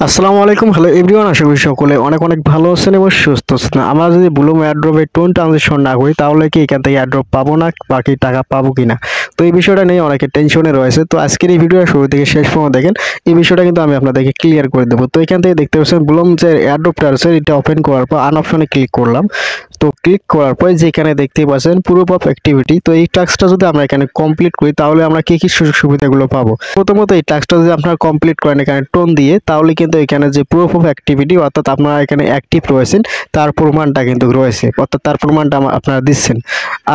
আসসালামু আলাইকুম, hello everyone. আশা করি সকলে অনেক অনেক ভালো আছেন এবং সুস্থ আছেন। আমরা যদি ব্লুম এয়ারড্রপে টোন ট্রানজেকশন না করি তাহলে কি এখান থেকে এয়ারড্রপ পাবো না, বাকি টাকা পাবো কিনা, তো এই বিষয়টা নিয়ে অনেকে টেনশনে রয়েছে। তো আজকের এই ভিডিওটা শুরু থেকে শেষ পর্যন্ত দেখেন, এই বিষয়টা কিন্তু আমি আপনাদেরকে ক্লিয়ার করে দেবো। তো এখান থেকে দেখতে পাচ্ছেন ব্লুম যে এয়ারড্রপটা আছে এটা ওপেন করার পর আন অপশনে ক্লিক করলাম। তো ক্লিক করার পর যেখানে দেখতে পাচ্ছেন প্রুফ অফ অ্যাক্টিভিটি, তো এই টাস্কটা যদি আমরা এখানে কমপ্লিট করি তাহলে আমরা কি কি সুযোগ সুবিধাগুলো পাবো। প্রথমত এই টাস্কটা যদি আপনারা কমপ্লিট করেন এখানে টোন দিয়ে, তাহলে কিন্তু এখানে যে প্রুফ অফ অ্যাক্টিভিটি অর্থাৎ আপনারা এখানে অ্যাক্টিভ রয়েছেন তার প্রমাণটা কিন্তু রয়েছে, অর্থাৎ তার প্রমাণটা আপনারা দিচ্ছেন।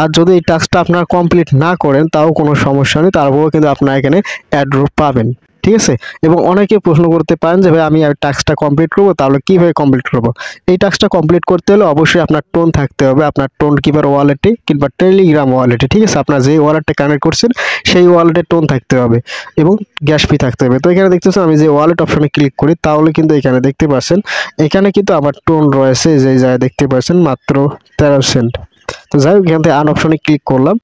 আর যদি এই টাস্কটা আপনারা কমপ্লিট না করেন তাও কোনো সমস্যা নেই, তারপরেও কিন্তু আপনারা এখানে অ্যাড্রপ পাবেন। ঠিক আছে। এবং অনেকে প্রশ্ন করতে পারেন যে ভাই আমি টাস্কটা কমপ্লিট করবো, তাহলে কিভাবে কমপ্লিট করবো। এই টাস্কটা কমপ্লিট করতে হলে অবশ্যই আপনার টোন থাকতে হবে, আপনার টোন কিপার ওয়ালেটে কিংবা টেলিগ্রাম ওয়ালেটে। ঠিক আছে, আপনার যে ওয়ালেটটা কানেক্ট করছেন সেই ওয়ালেটে টোন থাকতে হবে এবং গ্যাস ফি থাকতে হবে। তো এখানে দেখতেছেন আমি যে ওয়ালেট অপশনে ক্লিক করি তাহলে কিন্তু এখানে দেখতে পাচ্ছেন এখানে কিন্তু আমার টোন রয়েছে, যে জায়গায় দেখতে পাচ্ছেন মাত্র 13 সেন্ট। তো যাই হোক, এখান থেকে আন অপশনে ক্লিক করলাম।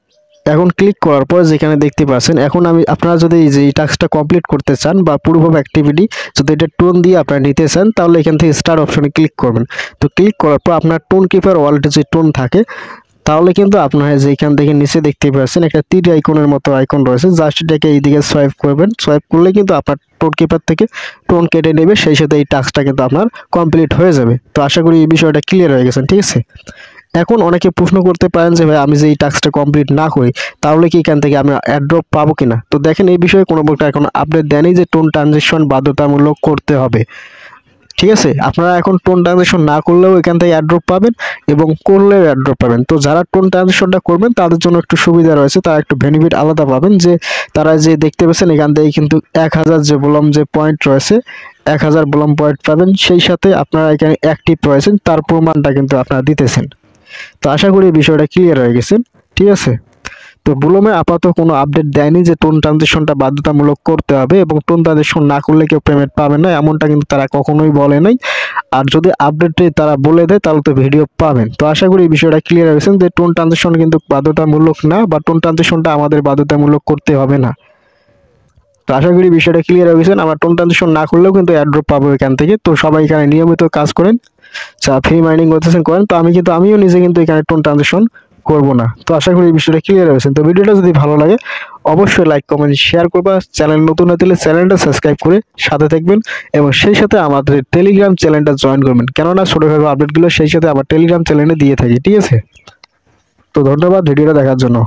এখন ক্লিক করার পর যেখানে দেখতে পাচ্ছেন এখন আপনারা যদি এই টাস্কটা কমপ্লিট করতে চান বা প্রুফ অফ অ্যাক্টিভিটি যদি এটা টোন দিয়ে আপনারা নিতে চান তাহলে এখান থেকে স্টার অপশনে ক্লিক করবেন। তো ক্লিক করার পর আপনার টোন কিপার ওয়ালেটে যে টোন থাকে তাহলে কিন্তু আপনারা যেখান থেকে নিচে দেখতে পাচ্ছেন একটা তীর আইকনের মতো আইকন রয়েছে, জাস্ট এটাকে এইদিকে সোয়াইপ করবেন। সোয়াইপ করলে কিন্তু আপনার টোন কিপার থেকে টোন কেটে নেবে, সেই সাথে এই টাস্কটা কিন্তু আপনার কমপ্লিট হয়ে যাবে। তো আশা করি এই বিষয়টা ক্লিয়ার হয়ে গেছেন। ঠিক আছে। এখন অনেকে প্রশ্ন করতে পারেন যে ভাই আমি যে এই টাস্কটা কমপ্লিট না করি তাহলে কি এখান থেকে আমরা অ্যাড্রপ পাবো কিনা। তো দেখেন এই বিষয়ে কোনো প্রকার এখন আপডেট দেয়নি যে টোন ট্রানজেকশন বাধ্যতামূলক করতে হবে। ঠিক আছে, আপনারা এখন টোন ট্রানজেকশন না করলেও এখান থেকে অ্যাড্রপ পাবেন এবং করলেও অ্যাড্রপ পাবেন। তো যারা টোন ট্রানজেকশনটা করবেন তাদের জন্য একটু সুবিধা রয়েছে, তারা একটু বেনিফিট আলাদা পাবেন। যে তারা যে দেখতে পাচ্ছেন এখান থেকে কিন্তু 1000 যে বললাম যে পয়েন্ট রয়েছে 1000 বললাম পয়েন্ট পাবেন, সেই সাথে আপনারা এখানে অ্যাক্টিভ রয়েছেন তার প্রমাণটা কিন্তু আপনারা দিতেছেন। তো আশা করি এই বিষয়টা ক্লিয়ার হয়ে গেছে। ঠিক আছে। তো ব্লুমে আপাতত কোনো আপডেট দেয়নি যে টোন ট্রানজেকশনটা বাধ্যতামূলক করতে হবে এবং টোন ট্রানজেকশন না করলে কেউ পেমেন্ট পাবে না, এমনটা কিন্তু তারা কখনোই বলে নাই। আর যদি আপডেটে তারা বলে দেয় তাহলে তো ভিডিও পাবেন। তো আশা করি এই বিষয়টা ক্লিয়ার হয়ে গেছে যে টোন ট্রানজেকশন কিন্তু বাধ্যতামূলক না, বা টোন ট্রানজেকশনটা আমাদের বাধ্যতামূলক করতে হবে না। তো আশা করি বিষয়টা ক্লিয়ার হয়ে গেছে। আমরা টোন ট্রানজেকশন না করলেও কিন্তু অ্যাড্রপ পাবো এখান থেকে। তো সবাই এখানে নিয়মিত কাজ করেন, যা ফ্রি মাইনিং করতেছেন করেন। তো আমিও নিজে কিন্তু এখানে টোন ট্রানজেকশন করবো না। তো আশা করি এই বিষয়টা ক্লিয়ার হয়েছে। তো ভিডিওটা যদি ভালো লাগে অবশ্যই লাইক কমেন্ট শেয়ার করবা, চ্যানেল নতুন হয়ে থাকলে চ্যানেলটা সাবস্ক্রাইব করে সাথে থাকবেন এবং সেই সাথে আমাদের টেলিগ্রাম চ্যানেলটা জয়েন করবেন, কেননা ছোটোখাটো আপডেটগুলো সেই সাথে আমার টেলিগ্রাম চ্যানেলে দিয়ে থাকি। ঠিক আছে। তো ধন্যবাদ ভিডিওটা দেখার জন্য।